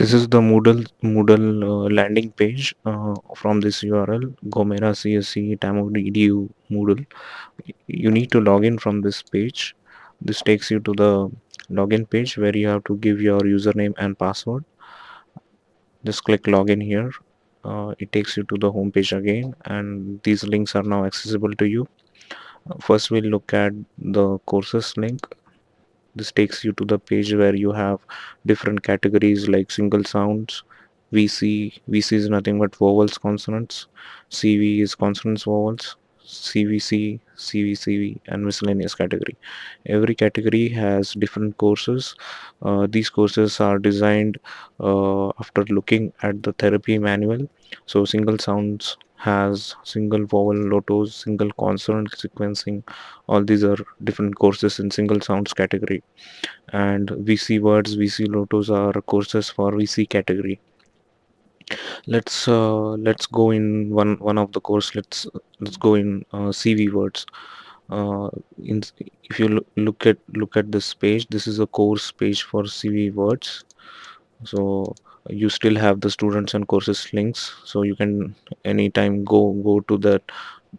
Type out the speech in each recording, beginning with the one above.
This is the Moodle landing page from this URL Gomera CSC Tamil Moodle. You need to log in from this page. This takes you to the login page where you have to give your username and password. Just click login here. It takes you to the home page again, and these links are now accessible to you. First, we'll look at the courses link. This takes you to the page where you have different categories like single sounds, VC is nothing but vowels, consonants, CV is consonants, vowels, CVC, CVCV, and miscellaneous category. Every category has different courses. These courses are designed after looking at the therapy manual. So, single sounds has single vowel lotos, single consonant sequencing. All these are different courses in single sounds category, and VC words, VC lotos are courses for VC category. Let's go in one of the course. Let's go in CV words. Uh, in if you look at this page, this is a course page for CV words. So you still have the students and courses links, so you can anytime go to that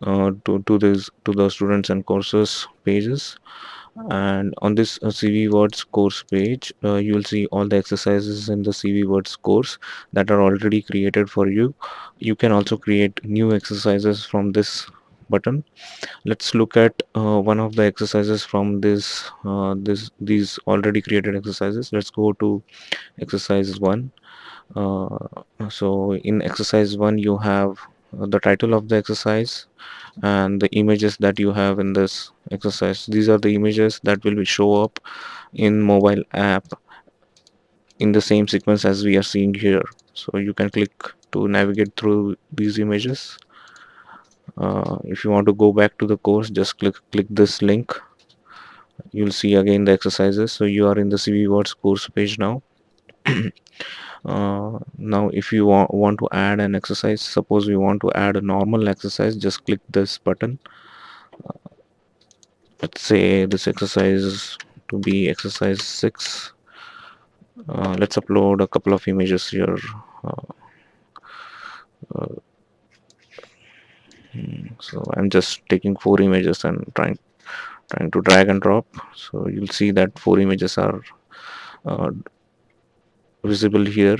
to the students and courses pages. And on this CV words course page, you'll see all the exercises in the CV words course that are already created for you. You can also create new exercises from this button. Let's look at one of the exercises from these already created exercises. Let's go to exercise 1. uh, so in exercise 1 you have the title of the exercise and the images that you have in this exercise. These are the images that will be show up in mobile app in the same sequence as we are seeing here. So you can click to navigate through these images. If you want to go back to the course, just click this link. You'll see again the exercises. So you are in the CV words course page now. Now if you want to add an exercise, suppose we want to add a normal exercise, just click this button. Let's say this exercise to be exercise 6. Let's upload a couple of images here. uh, so I'm just taking 4 images and trying to drag and drop. So you'll see that 4 images are uh, visible here,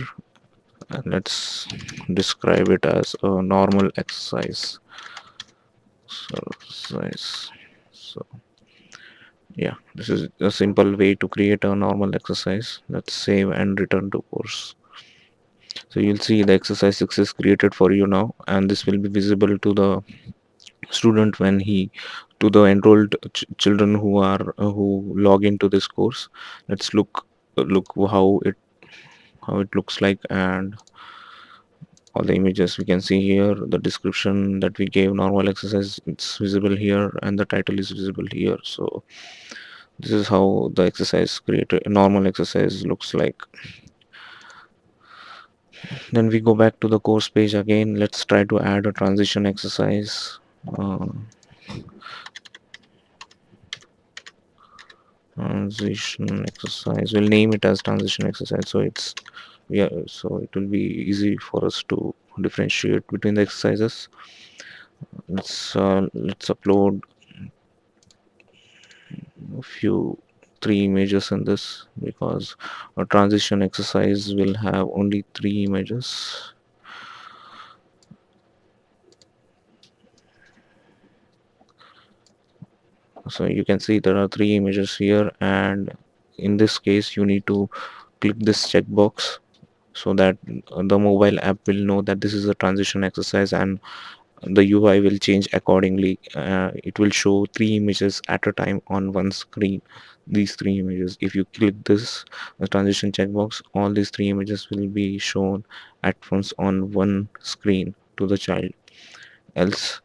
and let's describe it as a normal exercise. So exercise. So yeah, this is a simple way to create a normal exercise. Let's save and return to course. So you'll see the exercise 6 is created for you now, and this will be visible to the student when he to the enrolled children who are who log into this course. Let's look how it looks like, and all the images we can see here. The description that we gave normal exercise, it's visible here, and the title is visible here. So this is how the exercise created normal exercise looks like. Then we go back to the course page again. Let's try to add a transition exercise. uh, Transition exercise, we'll name it as transition exercise, so it's yeah, so it will be easy for us to differentiate between the exercises. Let's upload a few 3 images in this, because a transition exercise will have only 3 images. So you can see there are 3 images here, and in this case you need to click this checkbox so that the mobile app will know that this is a transition exercise, and the UI will change accordingly. It will show 3 images at a time on one screen. These 3 images, if you click this transition checkbox, all these 3 images will be shown at once on one screen to the child. Else,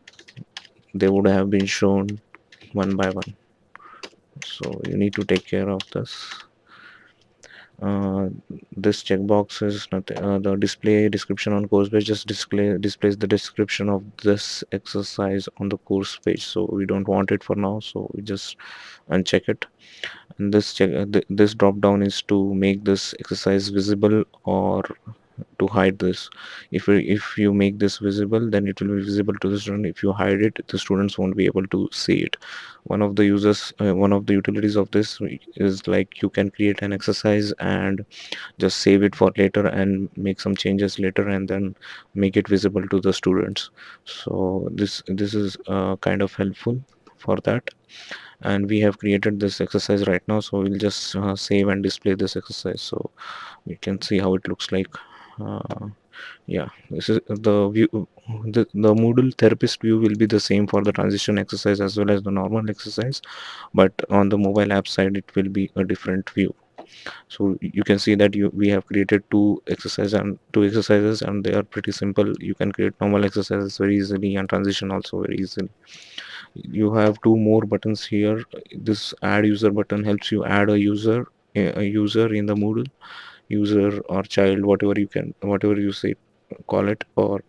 they would have been shown one by one. So you need to take care of this. uh, this checkbox is nothing. The display description on course page just displays the description of this exercise on the course page, so we don't want it for now, so we just uncheck it. And this drop down is to make this exercise visible or to hide this. If you make this visible, then it will be visible to the student. If you hide it, the students won't be able to see it. One of the utilities of this is like you can create an exercise and just save it for later and make some changes later and then make it visible to the students. So this is kind of helpful for that. And we have created this exercise right now, so we'll just save and display this exercise so we can see how it looks like. uh, yeah, this is the view. The Moodle therapist view will be the same for the transition exercise as well as the normal exercise, but on the mobile app side it will be a different view. So you can see that we have created two exercises, and they are pretty simple. You can create normal exercises very easily and transition also very easily. You have two more buttons here. This add user button helps you add a user in the Moodle, user or child, whatever you say, call it. Or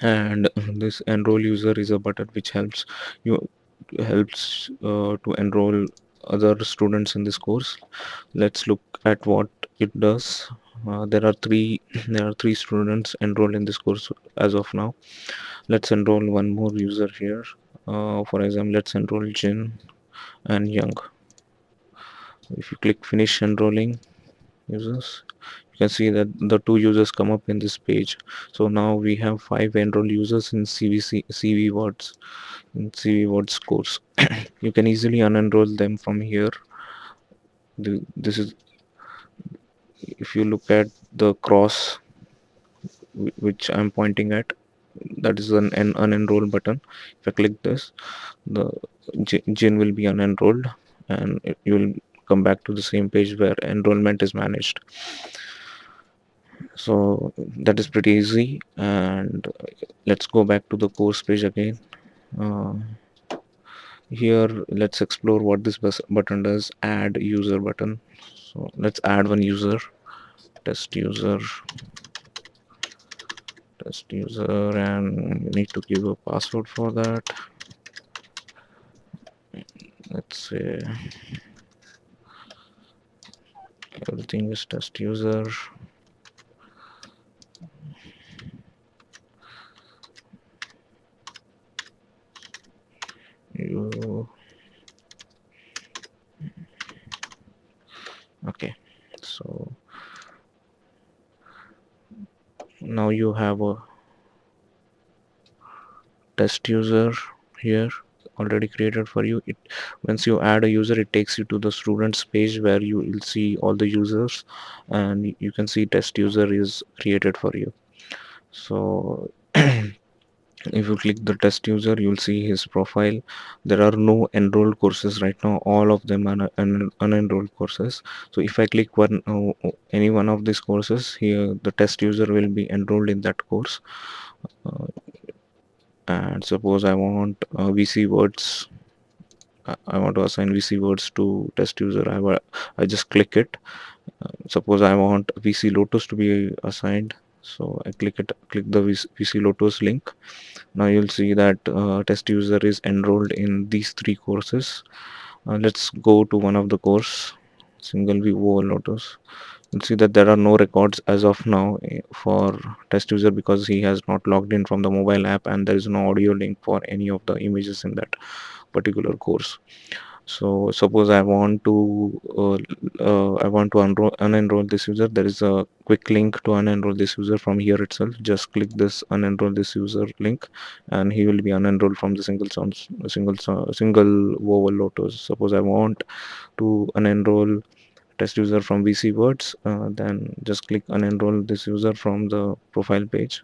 and this enroll user is a button which you helps to enroll other students in this course. Let's look at what it does. There are three there are three students enrolled in this course as of now. Let's enroll one more user here. For example, let's enroll Jin and Young. If you click finish enrolling users, you can see that the two users come up in this page. So now we have 5 enrolled users in CV words in CV words course. You can easily unenroll them from here. This is, if you look at the cross which I'm pointing at, that is an unenroll button. If I click this, the Jin will be unenrolled, and you will come back to the same page where enrollment is managed. So that is pretty easy. And let's go back to the course page again. uh, Here let's explore what this button does. Add user button. So let's add one user. test user Test user, and you need to give a password for that. Let's say everything is test user. You Okay, so now you have a test user here already created for you. It Once you add a user, it takes you to the students page where you will see all the users, and you can see test user is created for you. So if you click the test user, you'll see his profile. There are no enrolled courses right now. All of them are unenrolled courses. So if I click any one of these courses here, the test user will be enrolled in that course. uh, and suppose I want VC words. I want to assign VC words to test user. I just click it. Suppose I want VC Lotus to be assigned. So I click the VC Lotus link. Now you'll see that test user is enrolled in these three courses. Let's go to one of the course, single view over Lotus. You'll see that there are no records as of now for test user because he has not logged in from the mobile app, and there is no audio link for any of the images in that particular course. So suppose I want to unenroll this user. There is a quick link to unenroll this user from here itself. Just click this unenroll this user link, and he will be unenrolled from the single vowel Lotus. Suppose I want to unenroll test user from VC words, then just click unenroll this user from the profile page.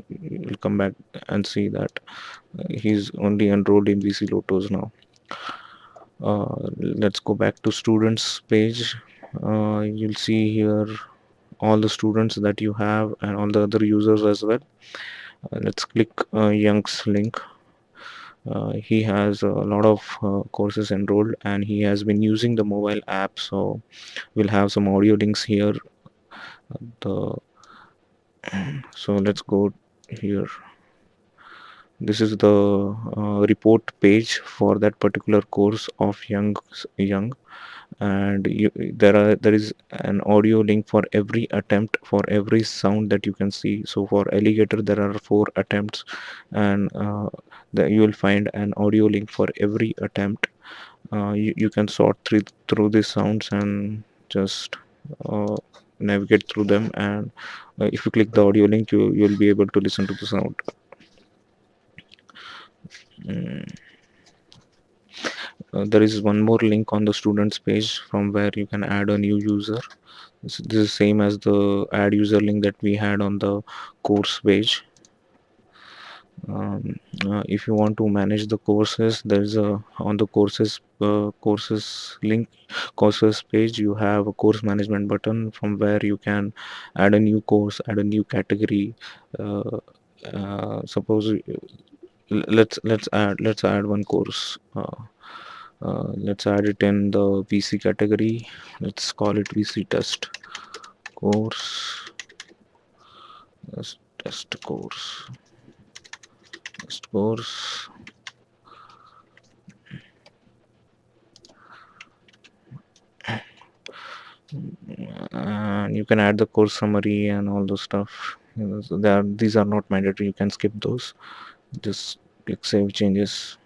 You'll come back and see that he's only enrolled in VC Lotus now. Let's go back to students page. You'll see here all the students that you have and all the other users as well. Let's click Young's link. He has a lot of courses enrolled, and he has been using the mobile app. So we'll have some audio links here. The so let's go here. This is the report page for that particular course of young, and there is an audio link for every attempt, for every sound that you can see. So for alligator there are 4 attempts, and you will find an audio link for every attempt. You can sort through these sounds and just uh, navigate through them, and if you click the audio link, you'll be able to listen to the sound. Mm. There is one more link on the students page from where you can add a new user. This is same as the add user link that we had on the course page. If you want to manage the courses, there's a on the courses link, courses page, you have a course management button from where you can add a new course, add a new category. uh, Suppose let's add one course. Let's add it in the VC category. Let's call it VC test course. Test course. Test course. And you can add the course summary and all those stuff. So these are not mandatory. You can skip those. Just click save changes.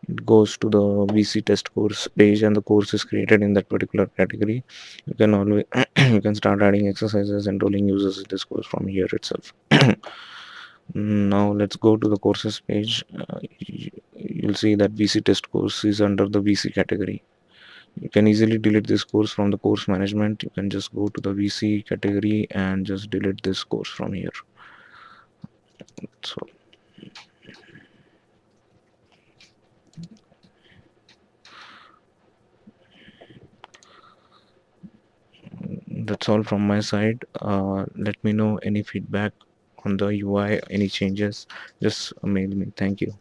It goes to the VC test course page, and the course is created in that particular category. You can always you can start adding exercises, enrolling users in this course from here itself. Now let's go to the courses page. You'll see that VC test course is under the VC category. You can easily delete this course from the course management. You can just go to the VC category and just delete this course from here. So that's all from my side. Let me know any feedback on the UI, any changes, just mail me. Thank you.